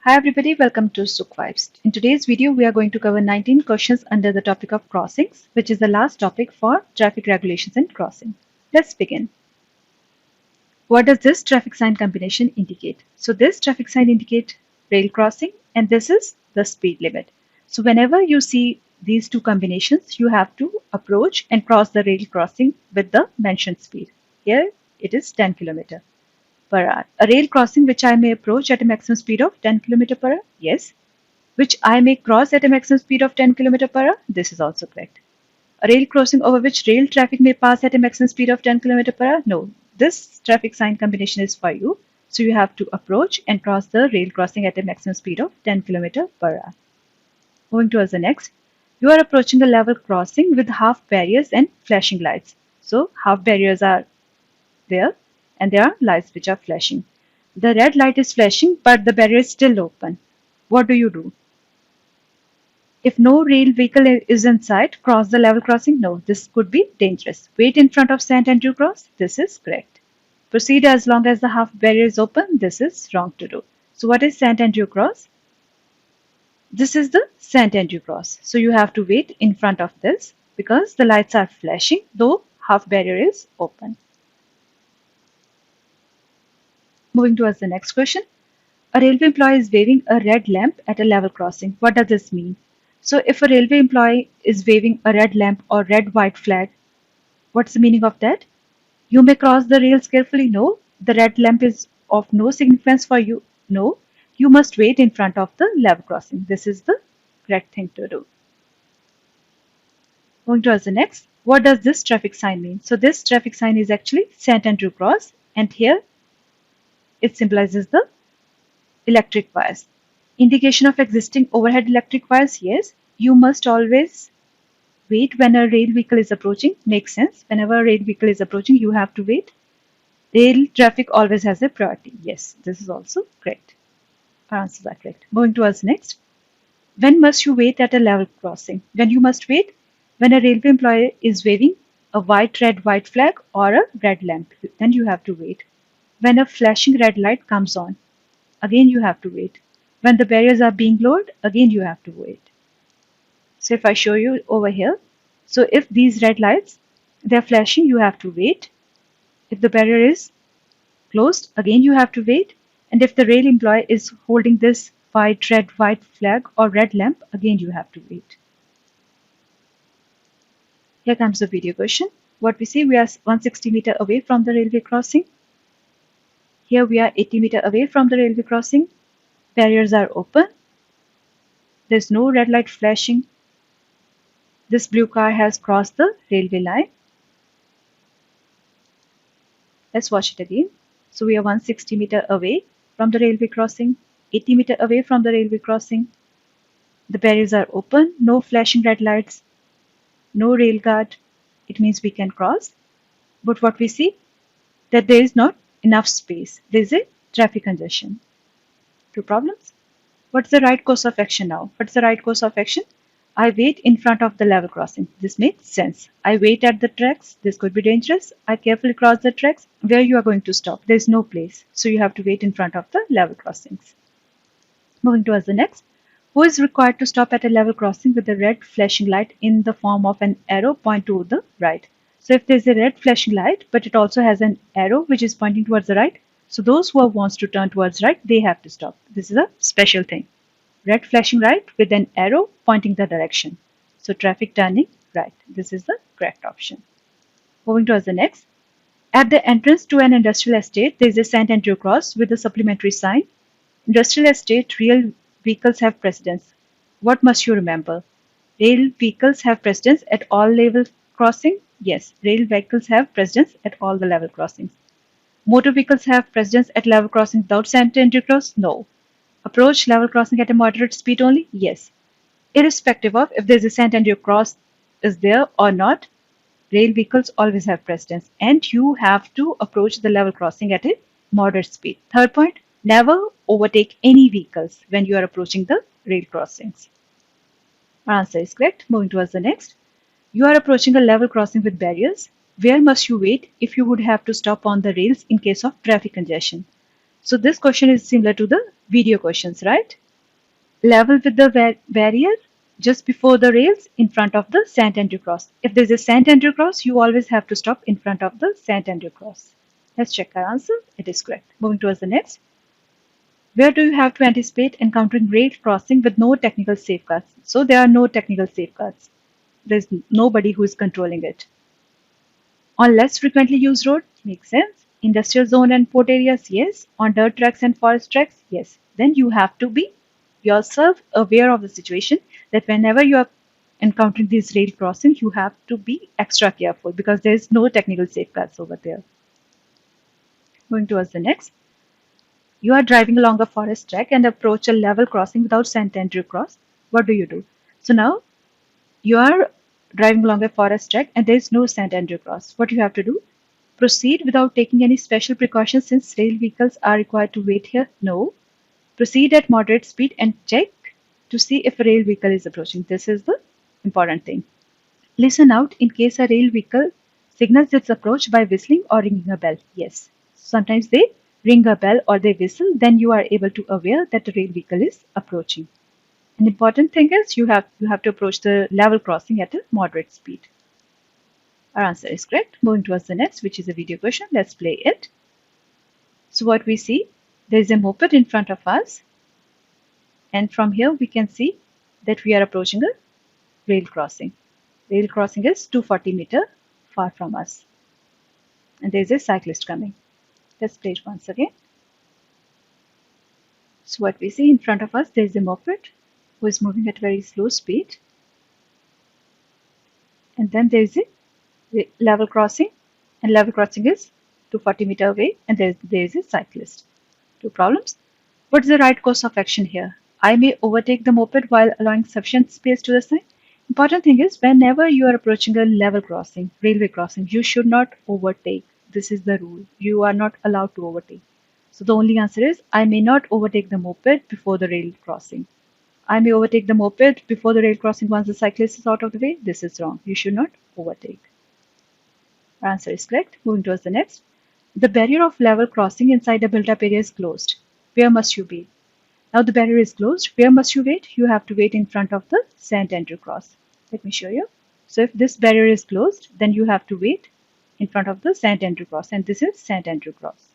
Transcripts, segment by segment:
Hi everybody, welcome to Sukh Vibes. In today's video, we are going to cover 19 questions under the topic of crossings, which is the last topic for traffic regulations and crossing. Let's begin. What does this traffic sign combination indicate? So this traffic sign indicates rail crossing and this is the speed limit. So whenever you see these two combinations, you have to approach and cross the rail crossing with the mentioned speed. Here it is 10 km per hour. A rail crossing which I may approach at a maximum speed of 10 km per hour? Yes. Which I may cross at a maximum speed of 10 km per hour? This is also correct. A rail crossing over which rail traffic may pass at a maximum speed of 10 km per hour? No. This traffic sign combination is for you. So you have to approach and cross the rail crossing at a maximum speed of 10 km per hour. Moving towards the next. You are approaching a level crossing with half barriers and flashing lights. So half barriers are there and there are lights which are flashing. The red light is flashing but the barrier is still open. What do? If no rail vehicle is in sight, cross the level crossing? No, this could be dangerous. Wait in front of St. Andrew Cross? This is correct. Proceed as long as the half barrier is open? This is wrong to do. So what is St. Andrew Cross? This is the St. Andrew Cross. So you have to wait in front of this because the lights are flashing though half barrier is open. Moving towards the next question. A railway employee is waving a red lamp at a level crossing. What does this mean? So if a railway employee is waving a red lamp or red white flag, what's the meaning of that? You may cross the rails carefully. No. The red lamp is of no significance for you. No. You must wait in front of the level crossing. This is the correct thing to do. Going towards the next. What does this traffic sign mean? So this traffic sign is actually St. Andrew Cross and here it symbolizes the electric wires. Indication of existing overhead electric wires? Yes. You must always wait when a rail vehicle is approaching. Makes sense. Whenever a rail vehicle is approaching, you have to wait. Rail traffic always has a priority. Yes, this is also correct. Our answers are correct. Moving towards next. When must you wait at a level crossing? When you must wait? When a railway employee is waving a white flag or a red lamp. Then you have to wait. When a flashing red light comes on, again you have to wait. When the barriers are being lowered, again you have to wait. So if I show you over here, so if these red lights, they're flashing, you have to wait. If the barrier is closed, again you have to wait. And if the rail employee is holding this white flag or red lamp, again you have to wait. Here comes the video question. What we see, we are 160 meters away from the railway crossing. Here we are 80 meters away from the railway crossing. Barriers are open. There's no red light flashing. This blue car has crossed the railway line. Let's watch it again. So we are 160 meters away from the railway crossing, 80 meters away from the railway crossing. The barriers are open, no flashing red lights, no rail guard. It means we can cross. But what we see, that there is not enough space. There is a traffic congestion. Two problems. What's the right course of action now? What's the right course of action? I wait in front of the level crossing. This makes sense. I wait at the tracks. This could be dangerous. I carefully cross the tracks. Where you are going to stop? There is no place. So you have to wait in front of the level crossings. Moving towards the next. Who is required to stop at a level crossing with a red flashing light in the form of an arrow point to the right? So if there is a red flashing light, but it also has an arrow which is pointing towards the right, so those who wants to turn towards right, they have to stop. This is a special thing. Red flashing light with an arrow pointing the direction. So traffic turning right. This is the correct option. Moving towards the next. At the entrance to an industrial estate, there is a St. Andrew Cross with a supplementary sign. Industrial estate, real vehicles have precedence. What must you remember? Rail vehicles have precedence at all level crossing? Yes, rail vehicles have precedence at all the level crossings. Motor vehicles have precedence at level crossing without St. Andrew Cross? No. Approach level crossing at a moderate speed only? Yes. Irrespective of if there is a St. Andrew Cross is there or not, rail vehicles always have precedence and you have to approach the level crossing at a moderate speed. Third point, never overtake any vehicles when you are approaching the rail crossings. Our answer is correct. Moving towards the next. You are approaching a level crossing with barriers. Where must you wait if you would have to stop on the rails in case of traffic congestion? So this question is similar to the video questions, right? Level with the barrier just before the rails in front of the sand entry cross. If there's a sand entry cross, you always have to stop in front of the sand entry cross. Let's check our answer. It is correct. Moving towards the next. Where do you have to anticipate encountering rail crossing with no technical safeguards? So there are no technical safeguards. There's nobody who is controlling it. On less frequently used road, makes sense. Industrial zone and port areas, yes. On dirt tracks and forest tracks, yes. Then you have to be yourself aware of the situation that whenever you are encountering these rail crossings, you have to be extra careful because there is no technical safeguards over there. Going towards the next. You are driving along a forest track and approach a level crossing without centenary cross. What do you do? So now you are driving along a forest track and there is no centenary cross. What you have to do? Proceed without taking any special precautions since rail vehicles are required to wait here? No. Proceed at moderate speed and check to see if a rail vehicle is approaching. This is the important thing. Listen out in case a rail vehicle signals its approach by whistling or ringing a bell. Yes. Sometimes they ring a bell or they whistle, then you are able to aware that the rail vehicle is approaching. An important thing is you have to approach the level crossing at a moderate speed. Our answer is correct. Moving towards the next, which is a video question. Let's play it. So what we see, there is a moped in front of us. And from here we can see that we are approaching a rail crossing. Rail crossing is 240 meters far from us. And there is a cyclist coming. Let's play it once again. So what we see in front of us, there is a moped who is moving at very slow speed. And then there is a level crossing, and level crossing is 240 meters away, and there is a cyclist. Two problems. What is the right course of action here? I may overtake the moped while allowing sufficient space to the side. Important thing is whenever you are approaching a level crossing, railway crossing, you should not overtake. This is the rule. You are not allowed to overtake. So the only answer is I may not overtake the moped before the rail crossing. I may overtake the moped before the rail crossing once the cyclist is out of the way. This is wrong. You should not overtake. Our answer is correct. Moving towards the next. The barrier of level crossing inside a built-up area is closed. Where must you be? Now the barrier is closed. Where must you wait? You have to wait in front of the sand entry cross. Let me show you. So if this barrier is closed, then you have to wait in front of the sand entry cross, and this is sand entry cross.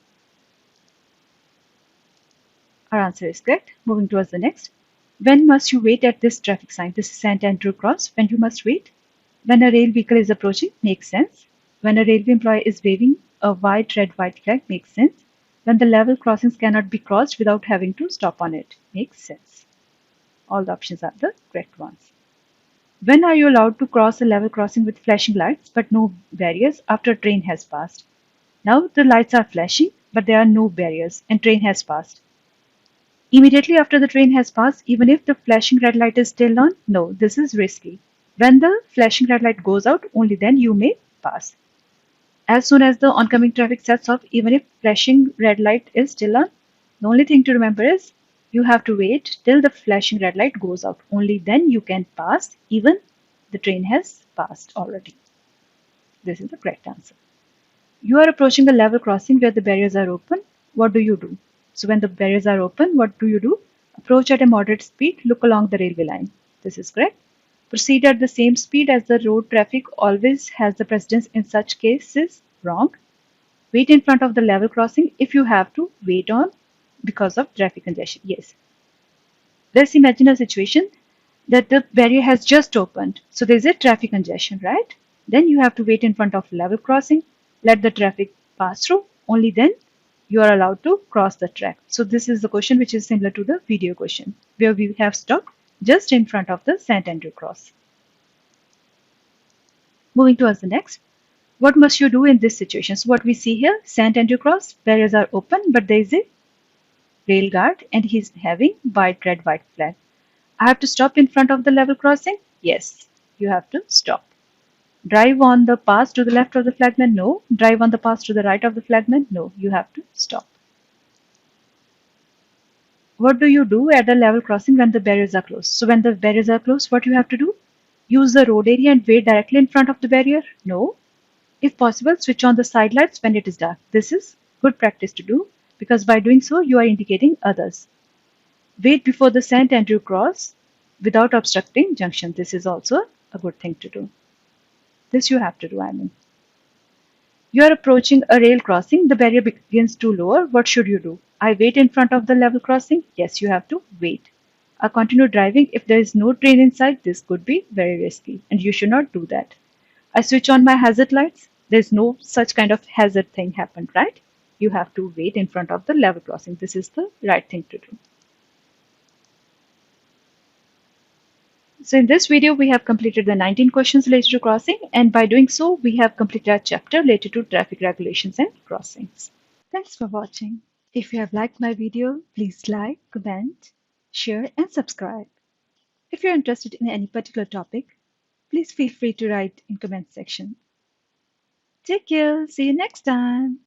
Our answer is correct. Moving towards the next. When must you wait at this traffic sign? This is sand entry cross. When you must wait? When a rail vehicle is approaching, makes sense. When a railway employee is waving a white, red, white flag, makes sense. When the level crossings cannot be crossed without having to stop on it, makes sense. All the options are the correct ones. When are you allowed to cross a level crossing with flashing lights but no barriers after a train has passed? Now the lights are flashing but there are no barriers and train has passed. Immediately after the train has passed, even if the flashing red light is still on, no, this is risky. When the flashing red light goes out, only then you may pass. As soon as the oncoming traffic sets off, even if flashing red light is still on, the only thing to remember is you have to wait till the flashing red light goes out. Only then you can pass, even the train has passed already. This is the correct answer. You are approaching a level crossing where the barriers are open. What do you do? So when the barriers are open, what do you do? Approach at a moderate speed, look along the railway line. This is correct. Proceed at the same speed as the road traffic always has the precedence in such cases. Wrong. Wait in front of the level crossing if you have to wait on because of traffic congestion. Yes. Let's imagine a situation that the barrier has just opened. So there's a traffic congestion, right? Then you have to wait in front of level crossing, let the traffic pass through. Only then you are allowed to cross the track. So this is the question which is similar to the video question where we have stopped just in front of the St. Andrew cross. Moving towards the next. What must you do in this situation? So what we see here, St. Andrew cross, barriers are open, but there is a rail guard and he's having white, red, white flag. I have to stop in front of the level crossing? Yes, you have to stop. Drive on the path to the left of the flagman? No. Drive on the path to the right of the flagman? No. You have to stop. What do you do at the level crossing when the barriers are closed? So when the barriers are closed, what you have to do? Use the road area and wait directly in front of the barrier? No. If possible, switch on the side lights when it is dark. This is good practice to do because by doing so, you are indicating others. Wait before the St. Andrew cross without obstructing junction. This is also a good thing to do. This you have to do, I mean. You are approaching a rail crossing. The barrier begins to lower. What should you do? I wait in front of the level crossing. Yes, you have to wait. I continue driving. If there is no train in sight, this could be very risky and you should not do that. I switch on my hazard lights. There's no such kind of hazard thing happened, right? You have to wait in front of the level crossing. This is the right thing to do. So in this video, we have completed the 19 questions related to crossing, and by doing so, we have completed our chapter related to traffic regulations and crossings. Thanks for watching. If you have liked my video, please like, comment, share, and subscribe. If you're interested in any particular topic, please feel free to write in comment section. Take care. See you next time.